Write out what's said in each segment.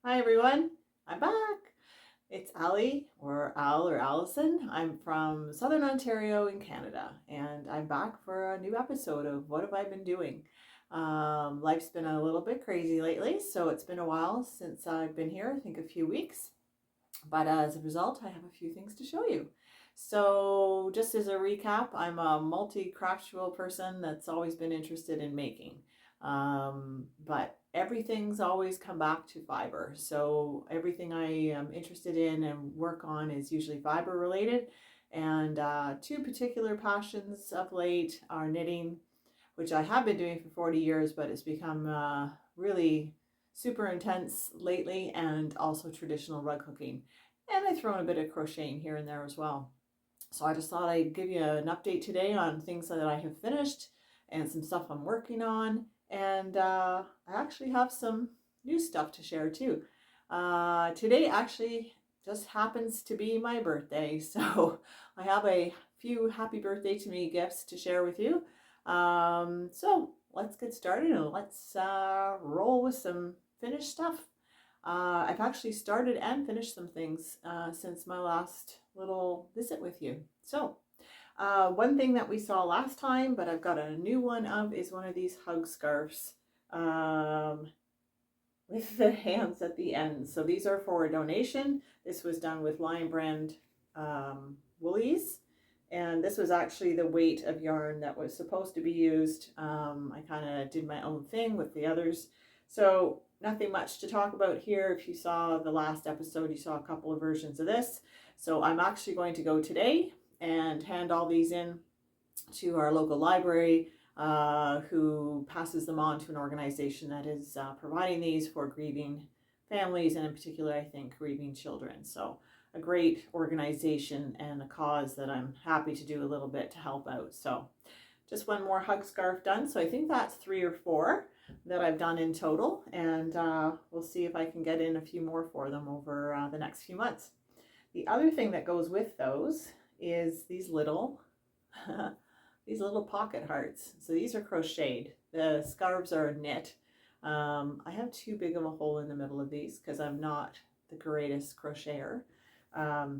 Hi everyone, I'm back. It's Ali or Al or Allison. I'm from Southern Ontario in Canada, and I'm back for a new episode of What Have I Been Doing? Life's been a little bit crazy lately, so it's been a while since I've been here, I think a few weeks. But as a result, I have a few things to show you. So just as a recap, I'm a multi-craftual person that's always been interested in making. But everything's always come back to fiber. So everything I am interested in and work on is usually fiber related. And two particular passions of late are knitting, which I have been doing for 40 years, but it's become really super intense lately, and also traditional rug hooking. And I throw in a bit of crocheting here and there as well. So I just thought I'd give you an update today on things that I have finished and some stuff I'm working on. And I actually have some new stuff to share too. Today actually just happens to be my birthday. So I have a few happy birthday to me gifts to share with you. So let's get started and let's roll with some finished stuff. I've actually started and finished some things since my last little visit with you. So one thing that we saw last time, but I've got a new one of, is one of these hug scarves with the hands at the end. So these are for a donation. This was done with Lion Brand woolies. And this was actually the weight of yarn that was supposed to be used. I kind of did my own thing with the others. So nothing much to talk about here. If you saw the last episode, you saw a couple of versions of this. So I'm actually going to go today and hand all these in to our local library, who passes them on to an organization that is providing these for grieving families, and in particular, I think, grieving children. So a great organization and a cause that I'm happy to do a little bit to help out. So just one more hug scarf done. So I think that's 3 or 4 that I've done in total, and we'll see if I can get in a few more for them over the next few months. The other thing that goes with those is these little these little pocket hearts. So these are crocheted. The scarves are knit. I have too big of a hole in the middle of these because I'm not the greatest crocheter.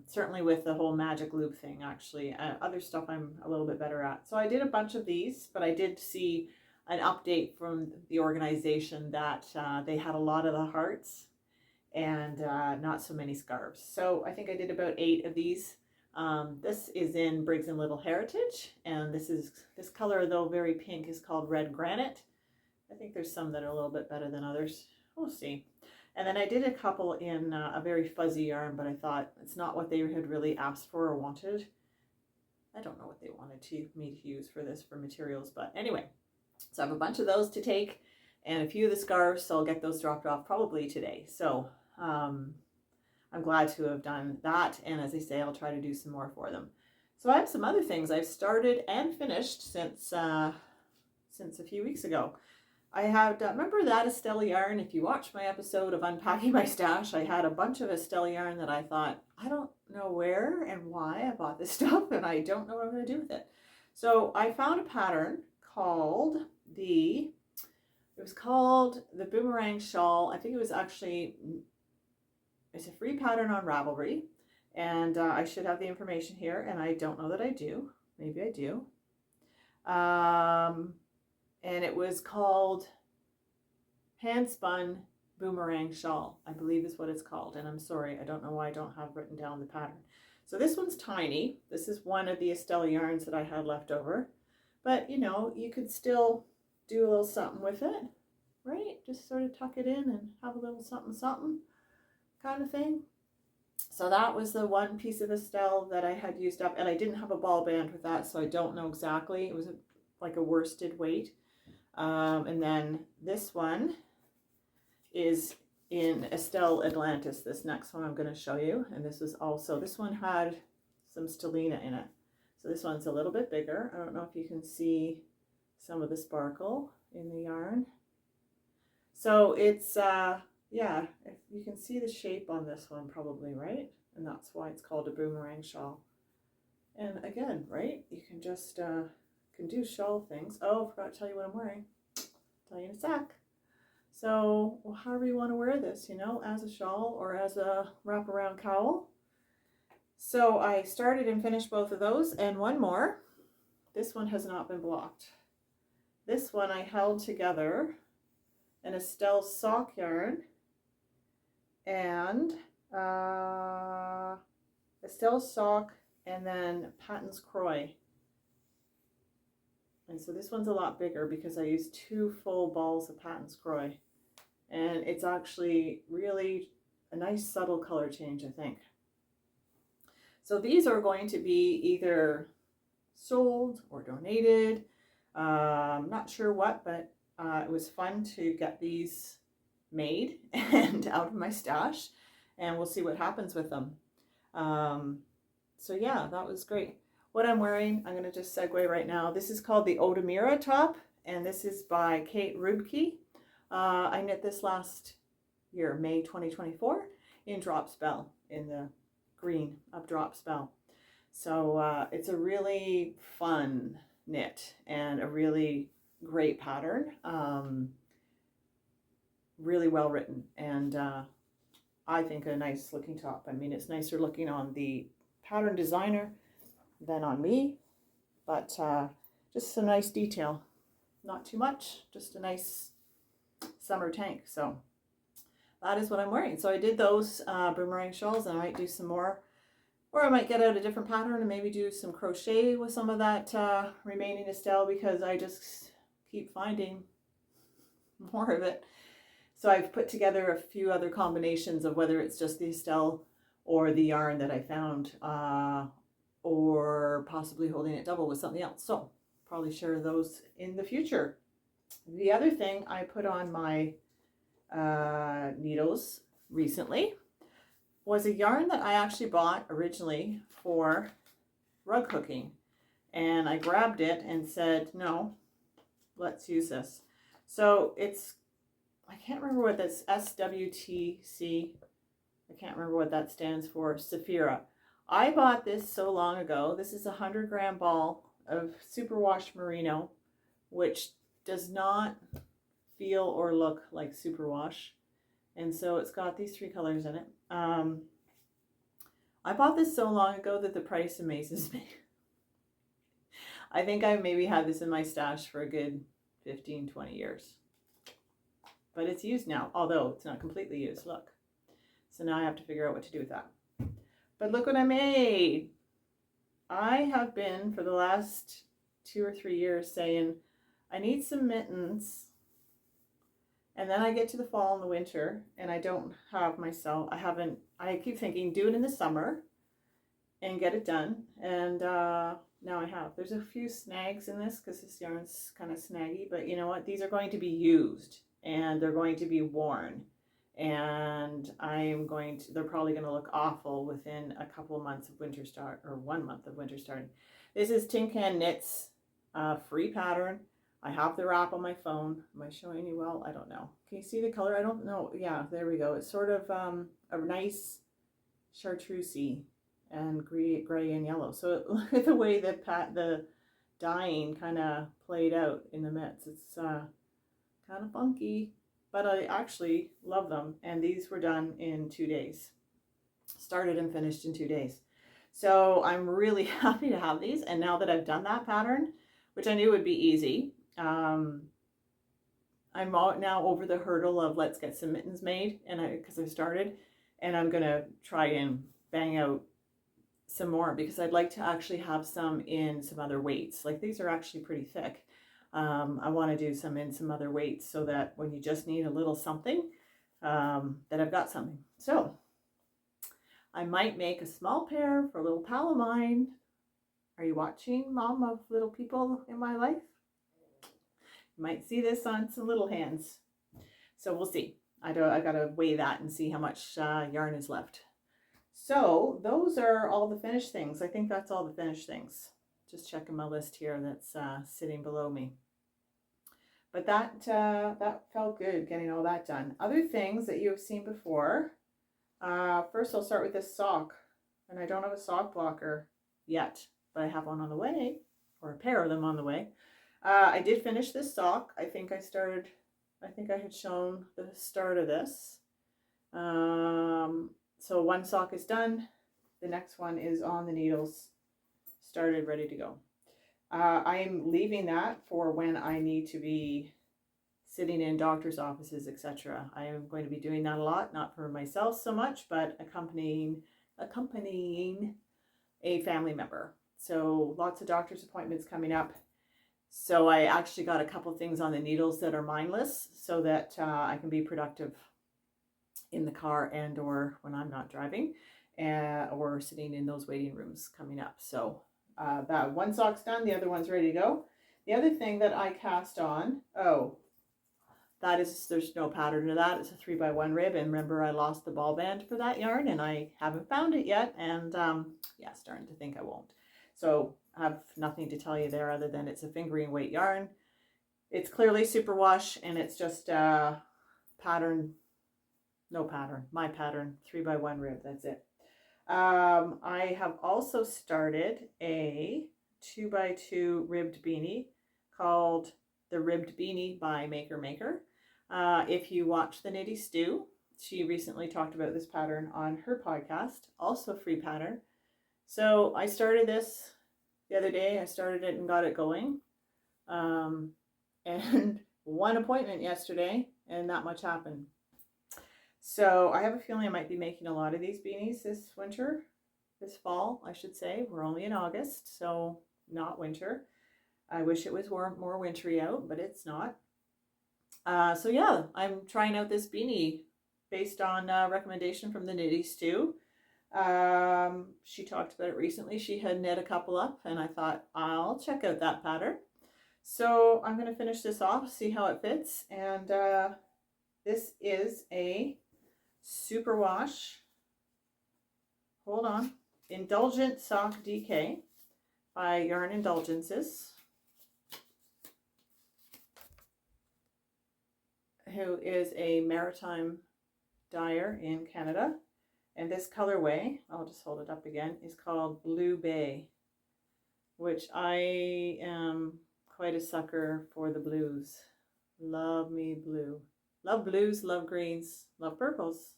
Certainly with the whole magic loop thing, actually. Other stuff I'm a little bit better at. So I did a bunch of these, but I did see an update from the organization that they had a lot of the hearts and not so many scarves. So I think I did about 8 of these. This is in Briggs and Little Heritage, and this color, though very pink, is called Red Granite. I think there's some that are a little bit better than others. We'll see. And then I did a couple in a very fuzzy yarn, but I thought it's not what they had really asked for or wanted. I don't know what they wanted me to use for this for materials, but anyway. So I have a bunch of those to take and a few of the scarves, so I'll get those dropped off probably today. So I'm glad to have done that, and as I say, I'll try to do some more for them. So I have some other things I've started and finished since a few weeks ago. I had, remember that Estelle yarn? If you watched my episode of Unpacking My Stash, I had a bunch of Estelle yarn that I thought, I don't know where and why I bought this stuff, and I don't know what I'm going to do with it. So I found a pattern called the Boomerang Shawl. I think it was actually, it's a free pattern on Ravelry, and I should have the information here, and I don't know that I do. Maybe I do. And it was called Hand Spun Boomerang Shawl, I believe is what it's called. And I'm sorry, I don't know why I don't have written down the pattern. So this one's tiny. This is one of the Estelle yarns that I had left over. But, you know, you could still do a little something with it, right? Just sort of tuck it in and have a little something something kind of thing. So that was the one piece of Estelle that I had used up, and I didn't have a ball band with that, so I don't know exactly. It was like a worsted weight. And then this one is in Estelle Atlantis, this next one I'm going to show you. And this one had some stellina in it. So this one's a little bit bigger. I don't know if you can see some of the sparkle in the yarn. So it's, yeah, if you can see the shape on this one probably, right? And that's why it's called a boomerang shawl. And again, right, you can just can do shawl things. Oh, I forgot to tell you what I'm wearing. Tell you in a sec. So however you want to wear this, you know, as a shawl or as a wraparound cowl. So I started and finished both of those, and one more. This one has not been blocked. This one I held together in Estelle sock yarn and Estelle sock and then Patons Kroy. And so this one's a lot bigger because I used 2 full balls of Patons Kroy. And it's actually really a nice subtle color change, I think. So these are going to be either sold or donated. Not sure what, but it was fun to get these made and out of my stash, and we'll see what happens with them. So yeah, that was great. What I'm wearing, I'm going to just segue right now. This is called the Odemira top, and this is by Kate Rubke. I knit this last year, May 2024, in Drop Spell, in the green of Drop Spell. So it's a really fun knit and a really great pattern. Really well written, and I think a nice looking top. I mean, it's nicer looking on the pattern designer than on me, but just some nice detail. Not too much, just a nice summer tank. So that is what I'm wearing. So I did those boomerang shawls, and I might do some more, or I might get out a different pattern and maybe do some crochet with some of that remaining Estelle, because I just keep finding more of it. So I've put together a few other combinations of whether it's just the Estelle or the yarn that I found, or possibly holding it double with something else. So probably share those in the future. The other thing I put on my needles recently was a yarn that I actually bought originally for rug hooking. And I grabbed it and said, no, let's use this. So it's, I can't remember what that's, SWTC. I can't remember what that stands for, Saphira. I bought this so long ago. This is a 100-gram ball of superwash merino, which does not feel or look like superwash. And so it's got these 3 colors in it. I bought this so long ago that the price amazes me. I think I maybe had this in my stash for a good 15, 20 years. But it's used now, although it's not completely used. Look. So now I have to figure out what to do with that. But look what I made. I have been for the last 2 or 3 years saying, I need some mittens. And then I get to the fall and the winter and I don't have myself, I keep thinking do it in the summer and get it done. And now I have. There's a few snags in this because this yarn's kind of snaggy, but you know what? These are going to be used and they're going to be worn. And they're probably going to look awful within a couple of months of winter start, or 1 month of winter starting. This is Tin Can Knits, free pattern. I have the wrap on my phone. Am I showing you well? I don't know. Can you see the color? I don't know. Yeah, there we go. It's sort of a nice chartreusey and gray and yellow. So look at the way that the dyeing kind of played out in the mitts. It's kind of funky, but I actually love them. And these were done in 2 days. Started and finished in 2 days. So I'm really happy to have these. And now that I've done that pattern, which I knew would be easy, I'm now over the hurdle of let's get some mittens made, and because I started, and I'm gonna try and bang out some more because I'd like to actually have some in some other weights. Like these are actually pretty thick. I want to do some in some other weights so that when you just need a little something, that I've got something. So I might make a small pair for a little pal of mine. Are you watching, Mom of little people in my life? You might see this on some little hands. So we'll see. I gotta weigh that and see how much yarn is left. So those are all the finished things. I think that's all the finished things. Just checking my list here that's sitting below me. But that felt good getting all that done. Other things that you have seen before. First I'll start with this sock. And I don't have a sock blocker yet, but I have one on the way, or a pair of them on the way. I did finish this sock. I think I started I think I had shown the start of this. So one sock is done. The next one is on the needles, started, ready to go. I am leaving that for when I need to be sitting in doctor's offices, etc. I am going to be doing that a lot, not for myself so much, but accompanying a family member. So lots of doctor's appointments coming up. So I actually got a couple things on the needles that are mindless so that I can be productive in the car and or when I'm not driving or sitting in those waiting rooms coming up. So that one sock's done, the other one's ready to go. The other thing that I cast on, there's no pattern to that. It's a 3x1 rib, and remember I lost the ball band for that yarn and I haven't found it yet, and yeah, starting to think I won't. So I have nothing to tell you there other than it's a fingering weight yarn. It's clearly superwash, and it's just pattern, no pattern, my pattern, 3x1 rib, that's it. I have also started a 2x2 ribbed beanie called the Ribbed Beanie by Maker Maker. If you watch the Nitty Stew, she recently talked about this pattern on her podcast, also free pattern. So I started this the other day. I started it and got it going. And one appointment yesterday, and that much happened. So I have a feeling I might be making a lot of these beanies this fall, I should say. We're only in August, so not winter. I wish it was more wintry out, but it's not. So yeah, I'm trying out this beanie based on recommendation from the Nitty Stew. She talked about it recently. She had knit a couple up, and I thought I'll check out that pattern. So I'm going to finish this off, see how it fits, and this is a superwash, hold on, Indulgent Sock DK by Yarn Indulgences, who is a maritime dyer in Canada. And this colorway, I'll just hold it up again, is called Blue Bay, which I am quite a sucker for the blues. Love me blue. Love blues, love greens, love purples.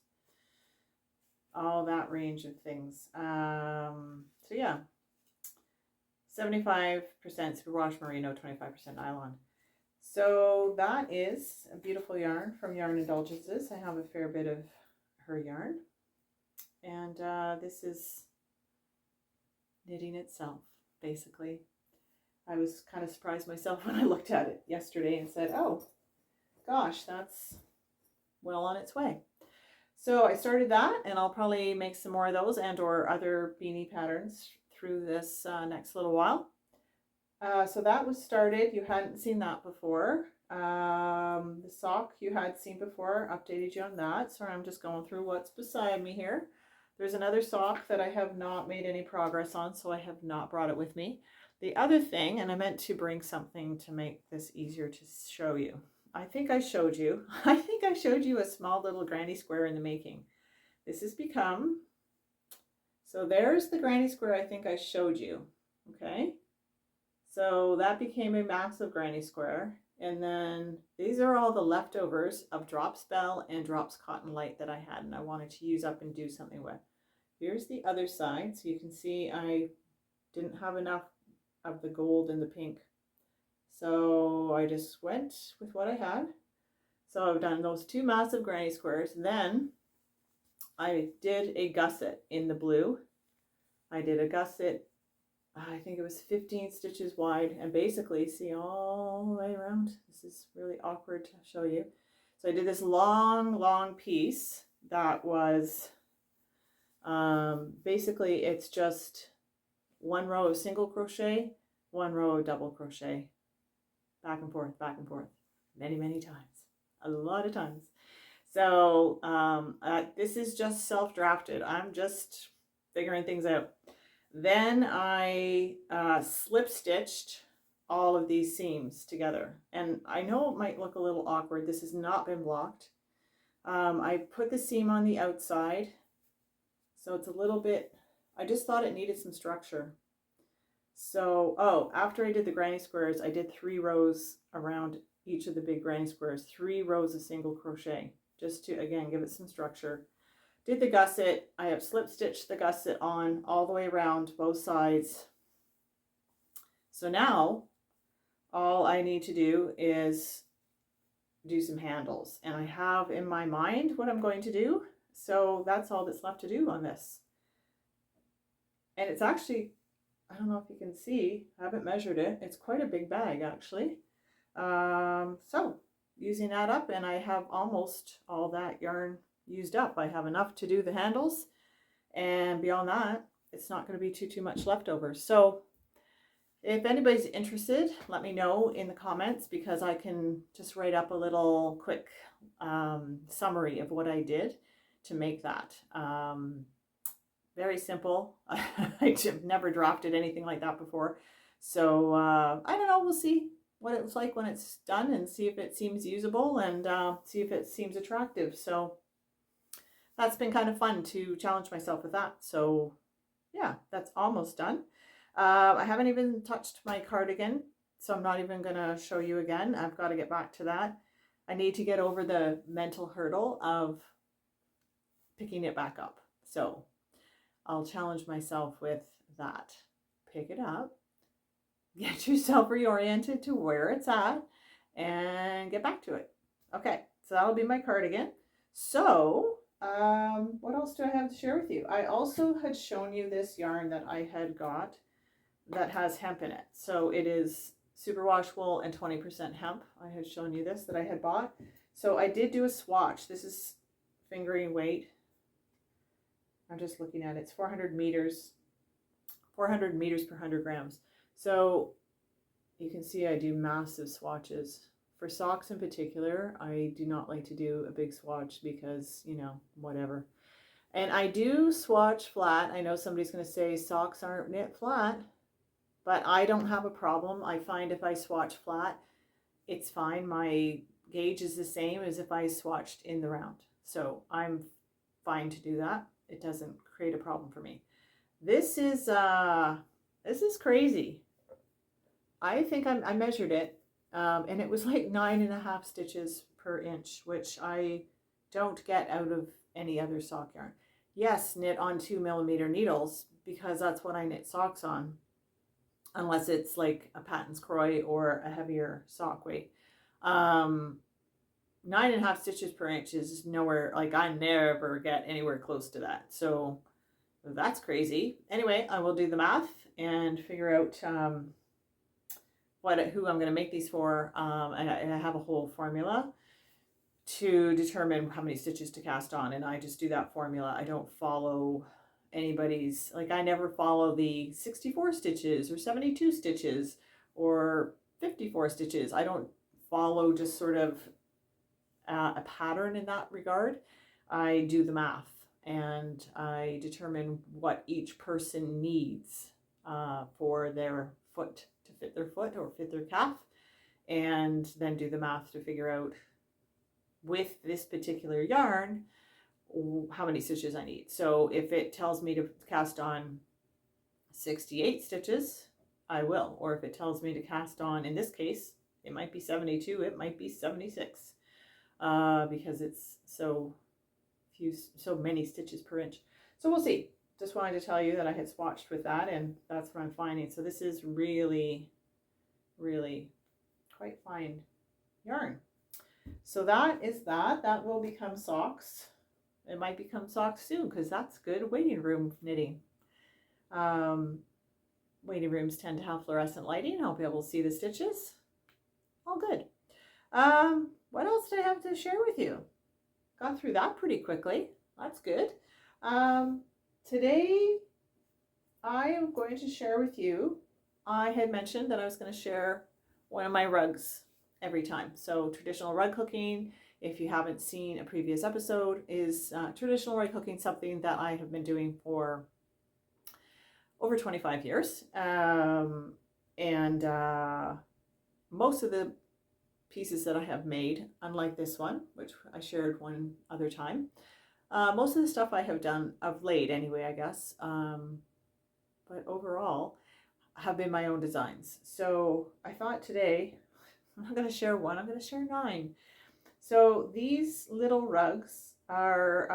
All that range of things. So yeah, 75% superwash merino, 25% nylon. So that is a beautiful yarn from Yarn Indulgences. I have a fair bit of her yarn. And this is knitting itself, basically. I was kind of surprised myself when I looked at it yesterday and said, oh, gosh, that's well on its way. So I started that, and I'll probably make some more of those and or other beanie patterns through this next little while. So that was started. You hadn't seen that before. The sock you had seen before, updated you on that. So I'm just going through what's beside me here. There's another sock that I have not made any progress on, so I have not brought it with me. The other thing, and I meant to bring something to make this easier to show you. I think I showed you a small little granny square in the making. This has become, so there's the granny square I think I showed you, okay? So that became a massive granny square. And then these are all the leftovers of Drops Bell and Drops Cotton Light that I had and I wanted to use up and do something with. Here's the other side. So you can see I didn't have enough of the gold and the pink. So I just went with what I had. So I've done those two massive granny squares. Then I did a gusset in the blue. I did a gusset, I think it was 15 stitches wide, and basically see all the way around. This is really awkward to show you. So I did this long piece that was basically it's just one row of single crochet, one row of double crochet, back and forth, many times, a lot of times. So this is just self-drafted. I'm just figuring things out. Then I slip stitched all of these seams together, and I know it might look a little awkward. This has not been blocked. I put the seam on the outside, so it's a little bit, I just thought it needed some structure. So, after I did the granny squares, I did 3 rows around each of the big granny squares, 3 rows of single crochet, just to, again, give it some structure. Did the gusset. I have slip stitched the gusset on all the way around both sides. So now all I need to do is do some handles, and I have in my mind what I'm going to do. So that's all that's left to do on this. And it's actually, I don't know if you can see, I haven't measured it. It's quite a big bag actually. So using that up, and I have almost all that yarn used up. I have enough to do the handles, and beyond that, it's not going to be too much left over. So if anybody's interested, let me know in the comments, because I can just write up a little quick summary of what I did to make that. Very simple. I've never drafted anything like that before. So I don't know, we'll see what it looks like when it's done, and see if it seems usable, and see if it seems attractive. So that's been kind of fun to challenge myself with that. So yeah, that's almost done. I haven't even touched my cardigan, so I'm not even going to show you again. I've got to get back to that. I need to get over the mental hurdle of picking it back up. So I'll challenge myself with that. Pick it up, get yourself reoriented to where it's at, and get back to it. Okay, so that'll be my cardigan. So what else do I have to share with you? I also had shown you this yarn that I had got that has hemp in it. So it is superwash wool and 20% hemp. I had shown you this that I had bought. So I did do a swatch. This is fingering weight. I'm just looking at it. It's 400 meters per 100 grams. So you can see I do massive swatches. For socks in particular, I do not like to do a big swatch because, you know, whatever. And I do swatch flat. I know somebody's going to say socks aren't knit flat, but I don't have a problem. I find if I swatch flat, it's fine. My gauge is the same as if I swatched in the round. So I'm fine to do that. It doesn't create a problem for me. This is crazy. I think I measured it, and it was like 9.5 stitches per inch, which I don't get out of any other sock yarn. Yes, knit on 2mm needles, because that's what I knit socks on, unless it's like a Patons Kroy or a heavier sock weight. 9.5 stitches per inch is nowhere, like I never get anywhere close to that. So that's crazy. Anyway, I will do the math and figure out who I'm going to make these for. And I have a whole formula to determine how many stitches to cast on, and I just do that formula. I don't follow anybody's, like I never follow the 64 stitches or 72 stitches or 54 stitches. I don't follow just sort of a pattern in that regard. I do the math, and I determine what each person needs for their foot, to fit their foot or fit their calf, and then do the math to figure out, with this particular yarn, how many stitches I need. So if it tells me to cast on 68 stitches, I will. Or if it tells me to cast on, in this case, it might be 72, it might be 76, because it's so many stitches per inch. So we'll see. Just wanted to tell you that I had swatched with that, and that's what I'm finding. So this is really, really quite fine yarn. So that is that. That will become socks. It might become socks soon, because that's good waiting room knitting. Waiting rooms tend to have fluorescent lighting. I'll be able to see the stitches. All good. What else did I have to share with you? Got through that pretty quickly. That's good. Today I am going to share with you, I had mentioned that I was going to share one of my rugs every time. So traditional rug hooking, if you haven't seen a previous episode, is traditional rug hooking, something that I have been doing for over 25 years. Most of the pieces that I have made, unlike this one, which I shared one other time, most of the stuff I have done of late anyway, I guess, but overall have been my own designs. So I thought today I'm not going to share one, I'm going to share 9. So these little rugs are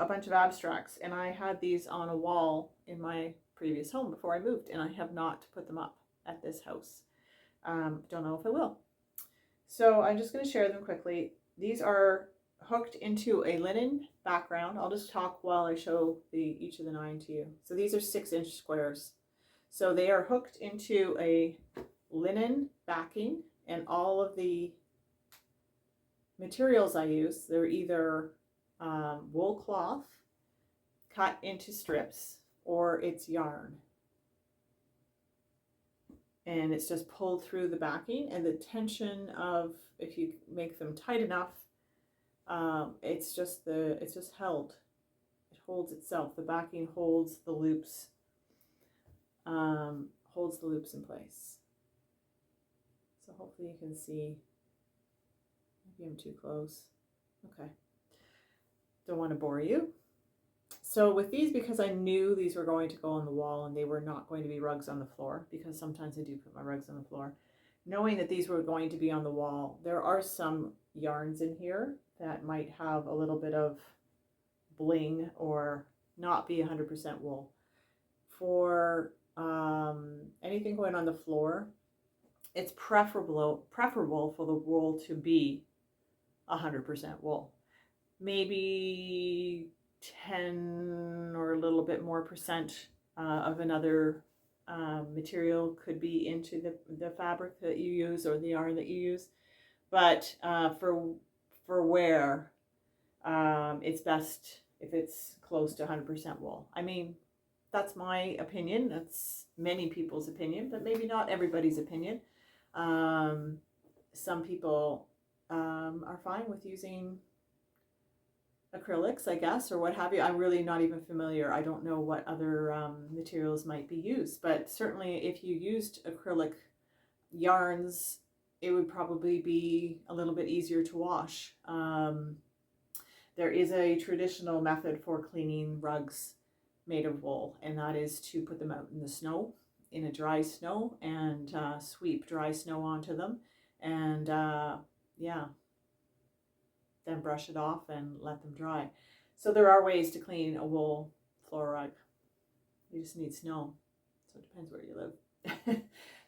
a bunch of abstracts, and I had these on a wall in my previous home before I moved, and I have not put them up at this house. Don't know if I will. So I'm just going to share them quickly. These are hooked into a linen background. I'll just talk while I show each of the 9 to you. So these are 6-inch squares. So they are hooked into a linen backing, and all of the materials I use, they're either wool cloth cut into strips, or it's yarn. And it's just pulled through the backing, and the tension of, if you make them tight enough, it's just held. It holds itself. The backing holds the loops, in place. So hopefully you can see. Maybe I'm too close. Okay. Don't want to bore you. So with these, because I knew these were going to go on the wall and they were not going to be rugs on the floor, because sometimes I do put my rugs on the floor, knowing that these were going to be on the wall, there are some yarns in here that might have a little bit of bling or not be 100% wool. For anything going on the floor, it's preferable for the wool to be 100% wool. Maybe 10 or a little bit more percent of another material could be into the fabric that you use or the yarn that you use. But for wear, it's best if it's close to 100% wool. I mean, that's my opinion. That's many people's opinion, but maybe not everybody's opinion. Some people are fine with using acrylics, I guess, or what have you. I'm really not even familiar. I don't know what other materials might be used, but certainly if you used acrylic yarns, it would probably be a little bit easier to wash. There is a traditional method for cleaning rugs made of wool, and that is to put them out in the snow, in a dry snow, and sweep dry snow onto them, and yeah, then brush it off and let them dry. So there are ways to clean a wool floor rug. You just need snow, so it depends where you live.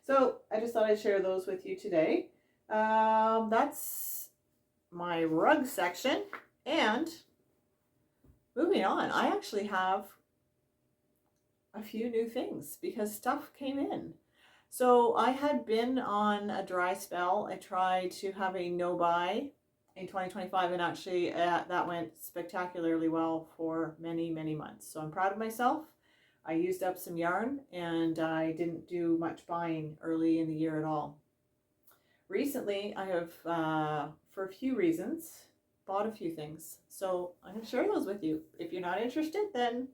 So I just thought I'd share those with you today. That's my rug section. And moving on, I actually have a few new things because stuff came in. So I had been on a dry spell. I tried to have a no-buy in 2025, and actually that went spectacularly well for many, many months. So I'm proud of myself. I used up some yarn, and I didn't do much buying early in the year at all. Recently, I have, for a few reasons, bought a few things. So I'm going to share those with you. If you're not interested, then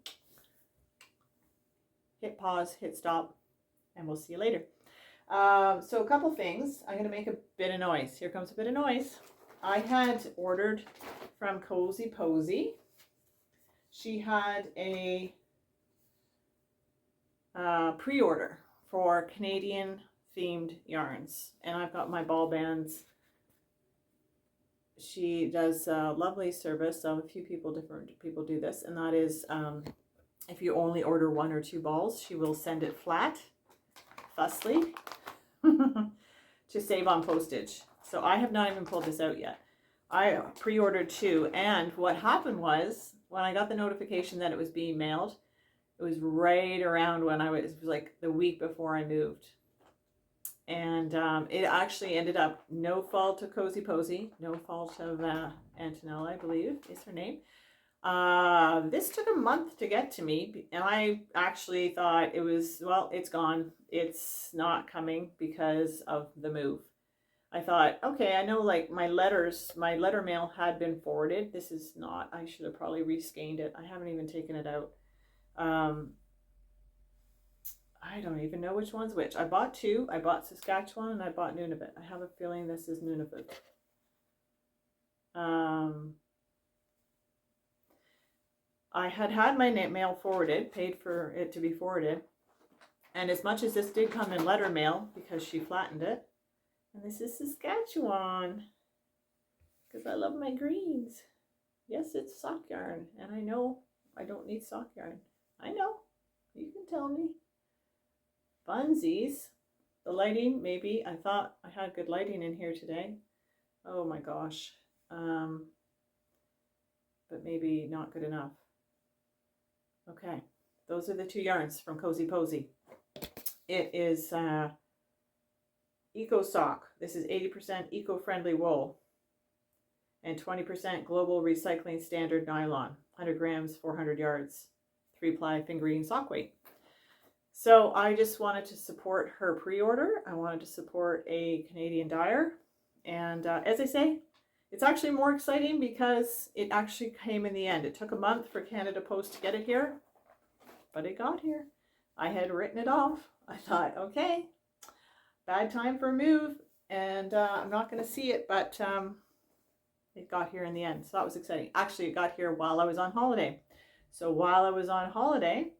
hit pause, hit stop, and we'll see you later. So a couple things. I'm going to make a bit of noise. Here comes a bit of noise. I had ordered from Cozy Posy. She had a pre-order for Canadian themed yarns, and I've got my ball bands. She does a lovely service. So a few different people do this, and that is if you only order 1 or 2 balls, she will send it flat, fussily, to save on postage. So I have not even pulled this out yet. I pre-ordered 2, and what happened was, when I got the notification that it was being mailed, it was right around when it was like the week before I moved. And it actually ended up, no fault of Cozy Posy, no fault of Antonella, I believe is her name. This took a month to get to me, and I actually thought it was, well, it's gone. It's not coming because of the move. I thought, okay, I know, like, my letter mail had been forwarded. This is not, I should have probably rescanned it. I haven't even taken it out. I don't even know which one's which. I bought 2. I bought Saskatchewan and I bought Nunavut. I have a feeling this is Nunavut. I had my mail forwarded, paid for it to be forwarded. And as much as this did come in letter mail, because she flattened it, And this is Saskatchewan, because I love my greens. Yes, it's sock yarn, and I know I don't need sock yarn. I know, you can tell me. Funsies. The lighting, maybe. I thought I had good lighting in here today. Oh my gosh. But maybe not good enough. Okay, those are the two yarns from Cozy Posy. It is Eco Sock. This is 80% eco-friendly wool and 20% global recycling standard nylon. 100 grams, 400 yards, 3-ply fingering sock weight. So I just wanted to support her pre-order. I wanted to support a Canadian dyer. And as I say, it's actually more exciting because it actually came in the end. It took a month for Canada Post to get it here, but it got here. I had written it off. I thought, okay, bad time for a move, and I'm not going to see it, but it got here in the end. So that was exciting. Actually, it got here while I was on holiday. So while I was on holiday,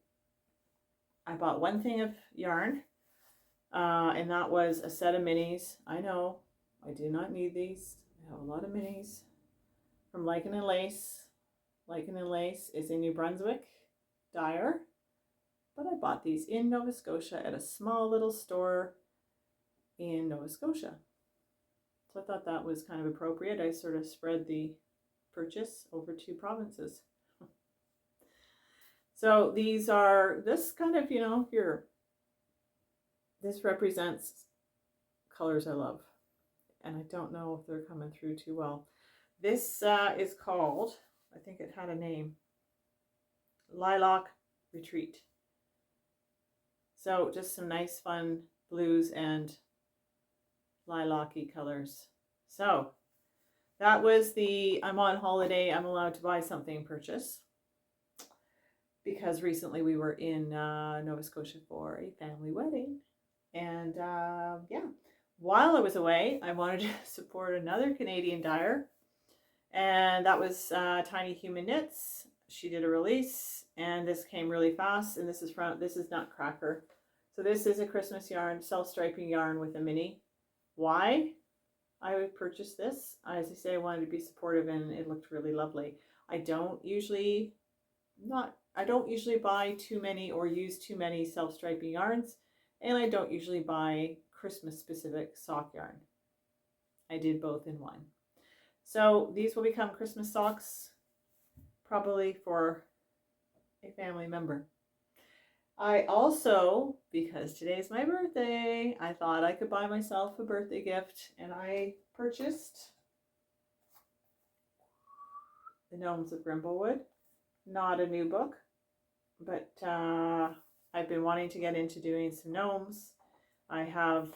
I bought one thing of yarn, and that was a set of minis. I know, I do not need these. I have a lot of minis from Lichen and Lace. Lichen and Lace is in New Brunswick dyer, but I bought these in Nova Scotia at a small little store in Nova Scotia. So I thought that was kind of appropriate. I sort of spread the purchase over 2 provinces. So these are, this kind of, you know, this represents colors I love. And I don't know if they're coming through too well. This is called, I think it had a name, Lilac Retreat. So just some nice fun blues and lilac-y colors. So that was the I'm on holiday, I'm allowed to buy something purchase. Because recently we were in Nova Scotia for a family wedding. And yeah. While I was away, I wanted to support another Canadian dyer, and that was Tiny Human Knits. She did a release, and this came really fast, and this is Nutcracker. So this is a Christmas yarn, self-striping yarn with a mini. Why I would purchase this? As I say, I wanted to be supportive, and it looked really lovely. I don't usually buy too many or use too many self-striping yarns, and I don't usually buy Christmas specific sock yarn. I did both in one. So these will become Christmas socks, probably for a family member. I also, because today's my birthday, I thought I could buy myself a birthday gift, and I purchased The Gnomes of Grimblewood. Not a new book, but I've been wanting to get into doing some gnomes. I have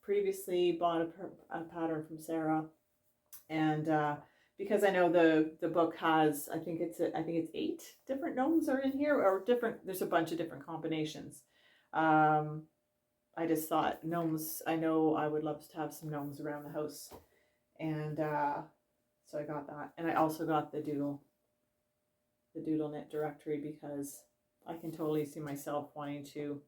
previously bought a pattern from Sarah, and because I know the book has, I think it's 8 different gnomes are in here, or different. There's a bunch of different combinations. I just thought gnomes. I know I would love to have some gnomes around the house, and so I got that, and I also got the doodle knit directory, because I can totally see myself wanting to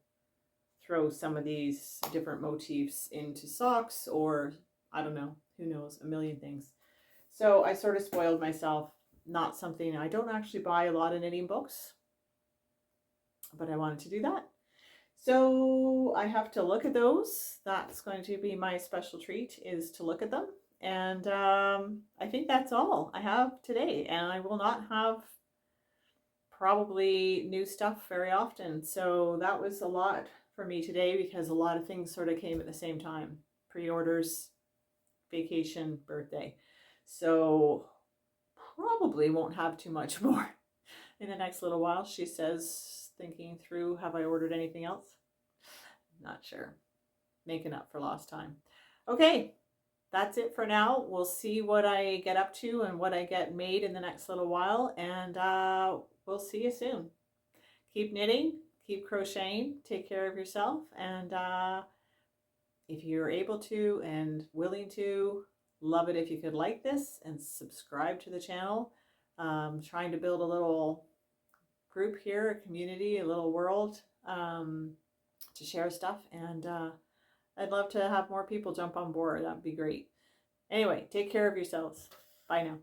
throw some of these different motifs into socks, or I don't know, who knows, a million things. So I sort of spoiled myself. Not something, I don't actually buy a lot of knitting books, but I wanted to do that. So I have to look at those. That's going to be my special treat, is to look at them. And I think that's all I have today, and I will not have probably new stuff very often. So that was a lot for me today, because a lot of things sort of came at the same time. Pre-orders, vacation, birthday. So probably won't have too much more in the next little while. She says, thinking through, have I ordered anything else? Not sure. Making up for lost time. Okay, that's it for now. We'll see what I get up to and what I get made in the next little while, and we'll see you soon. Keep knitting, keep crocheting, take care of yourself, and if you're able to and willing to, love it if you could like this and subscribe to the channel. Trying to build a little group here, a community, a little world to share stuff, and I'd love to have more people jump on board. That'd be great. Anyway, take care of yourselves. Bye now.